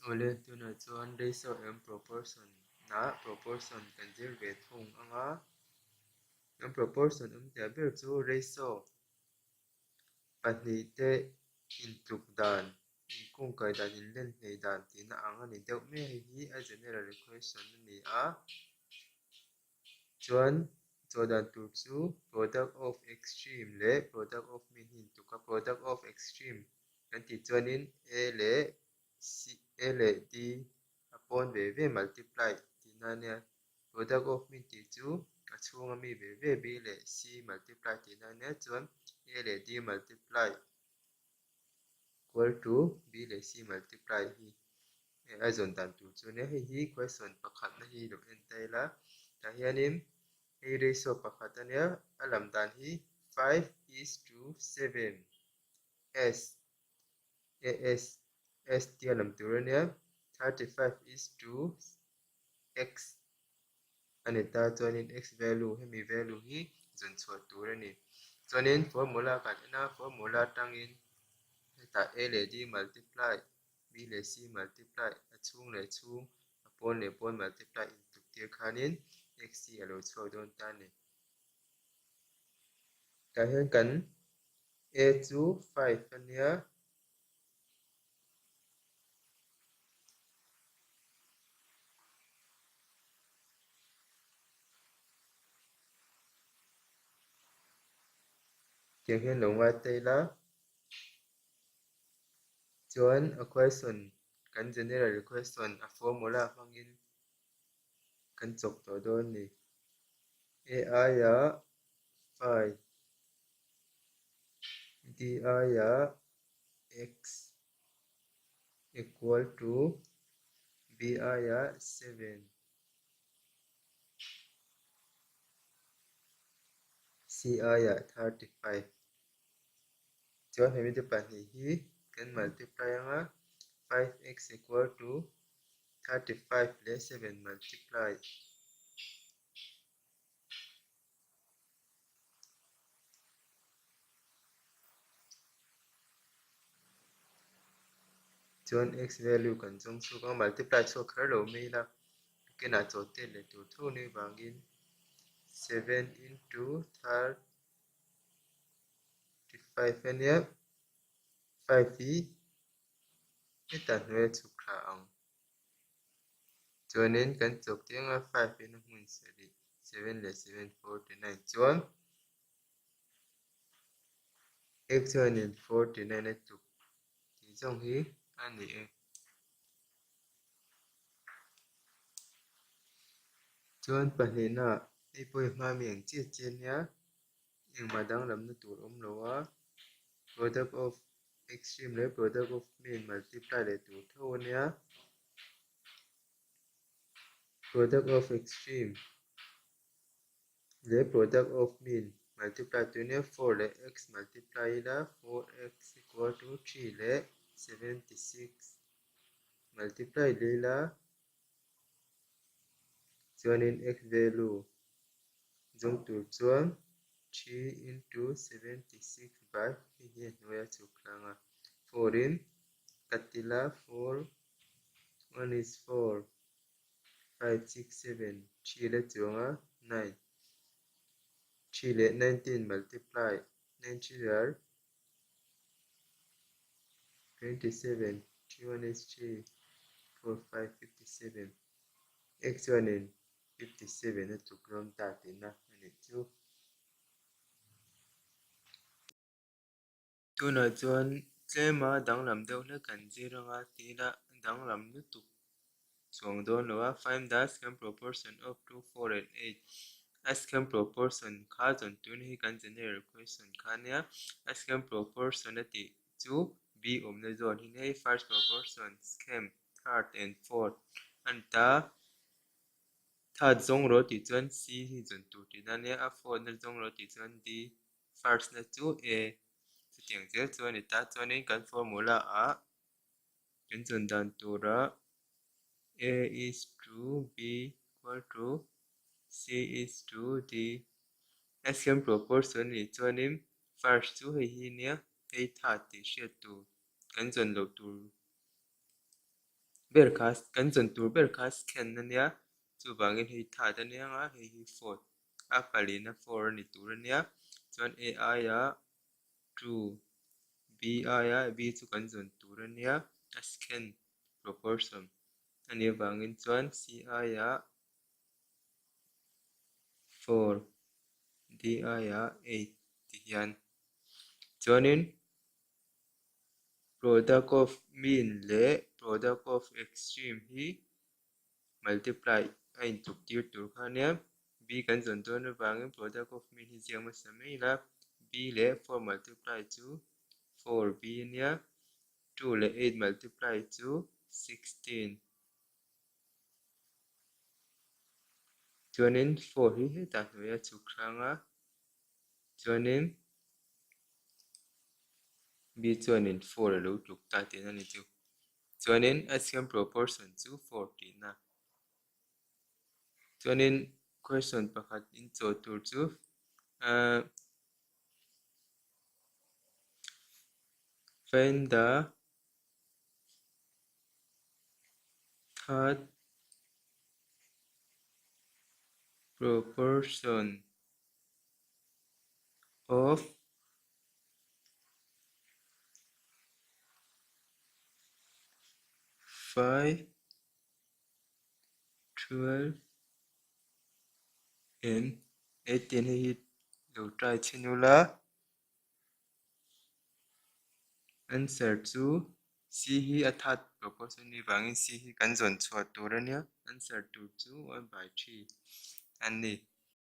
Ulen tuna chuan ratio m proportion na proportion kan zir ve thung anga m proportion tia ber chu ratio pahnih te intuk dan kungkai dan in len hnei dan tina anga ni deuh me hi a general equation ani a chuan chawdan tur chu product of extreme le product of mean hin tuka product of extreme kan ti chuanin a le d upon ve ve multiply tina nia product of mean ti chu a chhunga mi ve ve b le c multiply tina nia chuan a le d multiply equal to b le c multiply hi a zon dan tur chu nia hi question pakhat na hi lo en taila ta hianin a ratio pakhat ania a lam dan hi 5:7 s s tia lam tur ania 35:x ani ta chuanin x value hemi value hi zon chhuat tur ani chuanin formula kan ena formula tangin ta a le d multiply b le c multiply a chhung le chhung a pawn le pawn multiply intuk tir khanin x c alo chho dawn ta ni ta hian kan a chu 5 ania tiang hian lo ngai taila chuan a question kan general equation a formula hmangin kan chawp tawh dawn ni a ya 5 d ya x equal to b ya 7 c ya 35 chuan hemi te pahnih hi kan multiply anga 5x equal to 35 le 7 multiply chuan x value kan chung chuk anga multiply chhuak khar lo mai la kenah chaw te le tur tho ni wangin 7 into 35 ania 5 hi heta hnuai chuk thla ang chuanin kan chawp te anga 5 in a hmun sari 7 le 7 49 chuan x chuanin 49 a tuk ti zawng hi ani e chuan pahnihna ei pawh hi hma mi ang chiat chiat nia engmah dang lam na tur awm lo a product of extreme le product of mean multiply le tur tho ania product of extreme le product of mean multiply tu nia 4 le x multiply la 4x equal to 3 le 76 multiply le la chuanin x value zawng tur chuan 3 into 76 by hi hi hnuai a chuk hlanga 4 in katila 4 1 is 4 5 6 7 3 la chuanga 9 3 le 19 multiply 9 3 are 27 3 1 is 3 4 5 57 x 1 in 57 a tuk rawm ta tina ani chu tuna chuan tlema danglam deuh hle kan zir anga tila danglam lutuk chuang dawn lo a find the second proportion of 2 4 and 8 a second proportion kha chon tun hi kan general equation kha nia a second proportion ati chu b omna zone hi nei first proportion second third and fourth anta third zong ro ti chuan c hi chon tur tina nia a fourth na zong ro ti chuan d first na chu a tiang zel chuan ni ta chuanin kan formula a kan chon dan tura a is to b equal to c is to d second proportion ni chuanin first chu hei hi nia hei third tih hriat tur kan chon lo tur berkas kan zon tur berkas ken na nia chu bangin hei tha da nia nga hei hi fourth a pali na 4 ni tur nia chuan a ya true b ya b chu kan zon tur nia a second proportion ani bangin chuan c ya 4 d ya 8 ti hian chuanin product of mean le product of extreme hi multiply a intuk tir tur kha nia b kan zon dawn awangin product of mean hi ziak ma sam mai la b le 4 multiply chu 4b nia 2 le 8 multiply chu 16 chuanin 4 hi he ta hnuaia chuk hranga chuanin b chuanin 4 a lo tluk ta tin ani chu chuanin a second proportion chu 4 tihna chuanin question pakhat in chaw tur chu find the third proportion of 5, 12 and 18 hi lo try chinula answer chu c hi a third proportion ni wangin c hi kan zon chhuat tur ania answer tur chu 1/3 ani